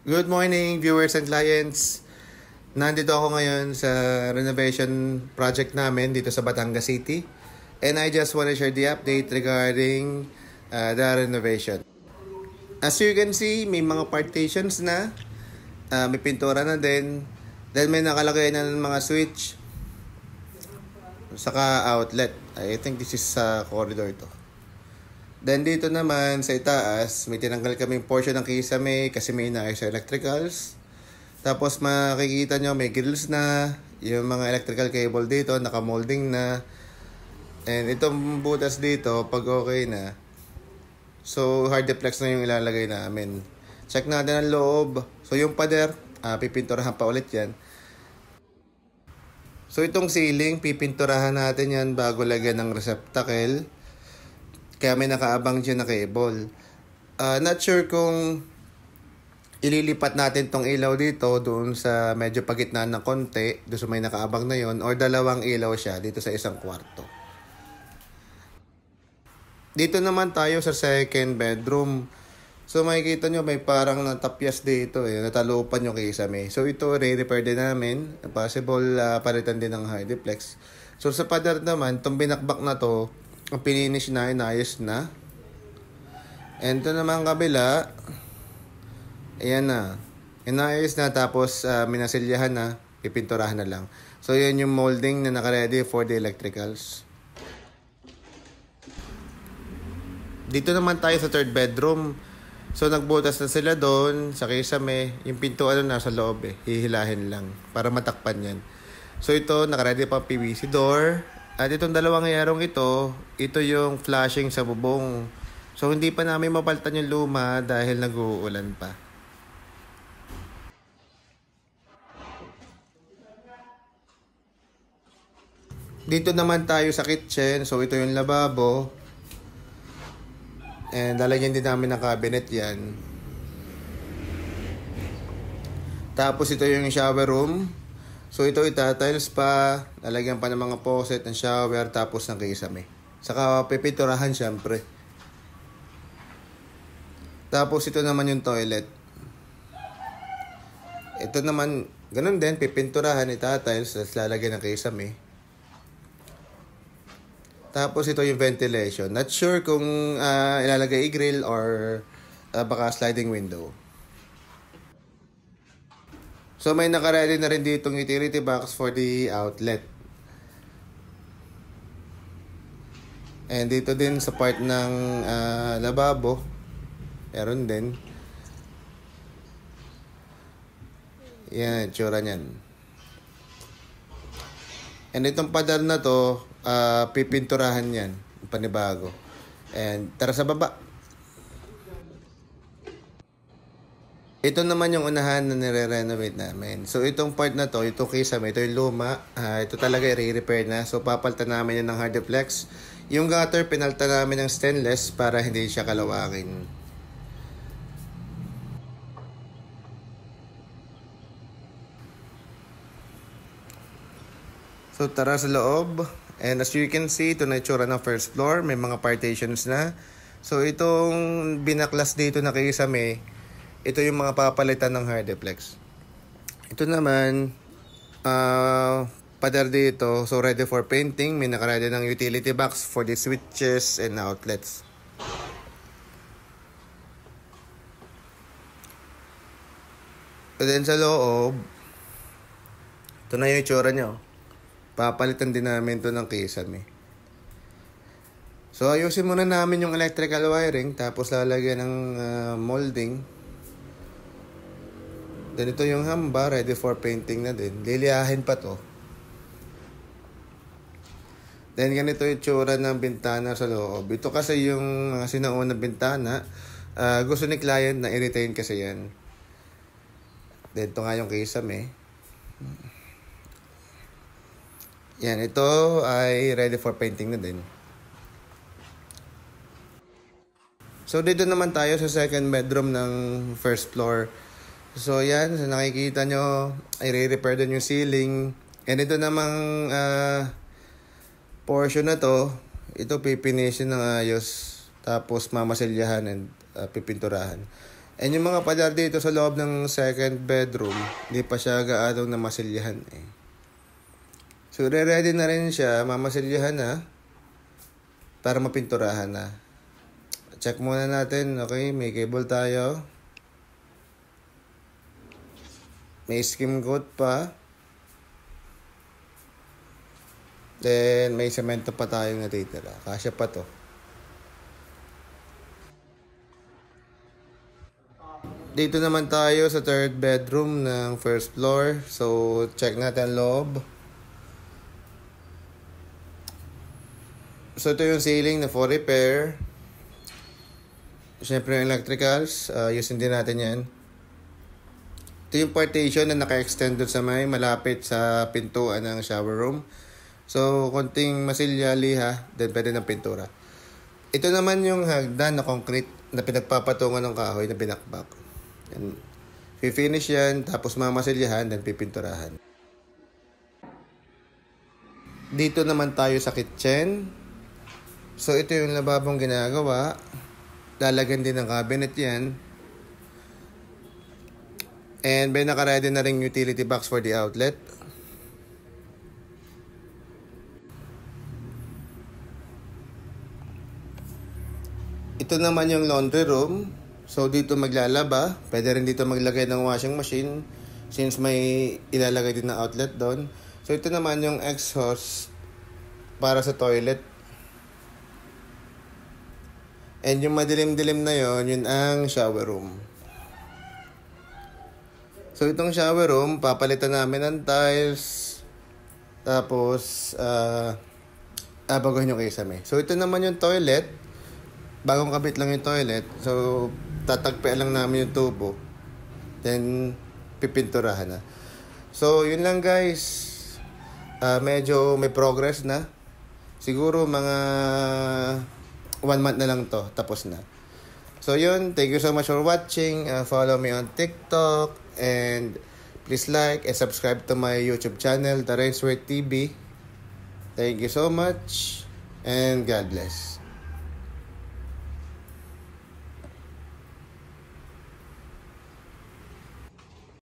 Good morning, viewers and clients. Nandito ako ngayon sa renovation project namin dito sa Batangas City. And I just want to share the update regarding the renovation. As you can see, may mga partitions na. May pintura na din. Then may nakalagay na ng mga switch. Saka outlet. I think this is sa corridor to. Then dito naman sa itaas, may tinanggal kaming portion ng kisame kasi may inaayos sa electricals. Tapos makikita nyo may grills na, yung mga electrical cable dito, naka-molding na. And itong butas dito, pag okay na, so hard deflex na yung ilalagay namin. Check natin ang loob. So yung pader, pipinturahan pa ulit yan. So itong ceiling, pipinturahan natin yan bago lagyan ng receptacle. Kaya may nakaabang dyan na cable. Not sure kung ililipat natin tong ilaw dito doon sa medyo pagitnaan ng konti, doon sa may nakaabang na yon, or dalawang ilaw siya dito sa isang kwarto. Dito naman tayo sa second bedroom. So makikita nyo may parang natapyas dito natalupan yung kisame. So ito re-repair din namin. Possible palitan din ng high deflex. So sa pader naman, itong binakbak na to, ang pininish na, inayos na. And ito naman kabila, ayan na. Inayos na, tapos minasilyahan na, pipinturahan na lang. So yan yung molding na naka-ready for the electricals. Dito naman tayo sa third bedroom. So nagbutas na sila doon sa kisame. Yung pintuan na nasa loob hihilahin lang para matakpan yan. So ito, naka-ready pa PVC door. At itong dalawang yarong ito yung flashing sa bubong. So hindi pa namin mapalitan yung luma dahil nag-uulan pa. Dito naman tayo sa kitchen. So ito yung lababo. And lalagyan din namin ng cabinet yan. Tapos ito yung shower room. So ito itatiles pa, lalagyan pa ng mga faucet, ng shower, tapos ng kisame. Saka pipinturahan syempre. Tapos ito naman yung toilet. Ito naman, ganun din, pipinturahan, itatiles, tapos lalagyan ng kisame. Tapos ito yung ventilation. Not sure kung ilalagay i-grill or baka sliding window. So may naka-ready na rin ditong utility box for the outlet. And dito din sa part ng lababo, meron din. Yan, tsura niyan. And itong pader na to, pipinturahan yan, panibago. And tara sa baba. Ito naman yung unahan na nire-renovate namin. So itong part na to, ito kisame, ito yung luma. Ito talaga i-repair na. So papalitan namin yan ng hard deflex. Yung gutter, pinalitan namin ng stainless para hindi siya kalawangin. So tara sa loob. And as you can see, ito na itsura ng first floor. May mga partitions na. So itong binaklas dito na kisame, ito yung mga papalitan ng hard deflex. Ito naman, pader dito. So, ready for painting. May naka-ready ng utility box for the switches and outlets. And then sa loob, ito na yung itsura nyo. Papalitan din namin ito ng kisame. So, ayusin muna namin yung electrical wiring. Tapos lalagyan ng molding. Then ito yung hamba, ready for painting na din. Liliyahin pa to. Then ganito yung tsura ng bintana sa loob. Ito kasi yung sinaunang bintana. Gusto ni client na i-retain kasi yan. Then ito nga yung kisame. Yan, ito ay ready for painting na din. So dito naman tayo sa second bedroom ng first floor. So yan, so nakikita nyo, i-repair din yung ceiling. And ito namang portion na to, ito pipinishin ng ayos. Tapos mamasilyahan and pipinturahan. And yung mga pader dito sa loob ng second bedroom, hindi pa siya gaano na masilyahan eh. So, ready na rin siya, mamasilyahan na, para mapinturahan na. Check muna natin, okay, may cable tayo. May skim coat pa. Then, may semento pa tayong natitira. Kasya pa to. Dito naman tayo sa third bedroom ng first floor. So, check natin loob. So, ito yung ceiling na for repair. Siyempre yung electricals. Ayusin din natin yan. Ito yung partition na naka-extend doon sa may malapit sa pintuan ng shower room. So, konting masilya, liha, then pwede ng pintura. Ito naman yung hagdan na concrete na pinagpapatungan ng kahoy na binakbak. Yan. Finish yan, tapos mamasilyahan, then pipinturahan. Dito naman tayo sa kitchen. So, ito yung lababong ginagawa. Lalagyan din ng cabinet yan. And may naka-ready na rin utility box for the outlet. Ito naman yung laundry room. So, dito maglalaba. Pwede rin dito maglagay ng washing machine since may ilalagay din na outlet doon. So, ito naman yung exhaust para sa toilet. And yung madilim-dilim na yon, yun ang shower room. So, itong shower room, papalitan namin ng tiles. Tapos, baguhin yung kisame. So, ito naman yung toilet. Bagong kabit lang yung toilet. So, tatagpian lang namin yung tubo. Then, pipinturahan na. So, yun lang guys. Medyo may progress na. Siguro mga 1 month na lang to. Tapos na. So, yun. Thank you so much for watching. Follow me on TikTok. And please like and subscribe to my YouTube channel, The Rainsworth TV. Thank you so much. And God bless.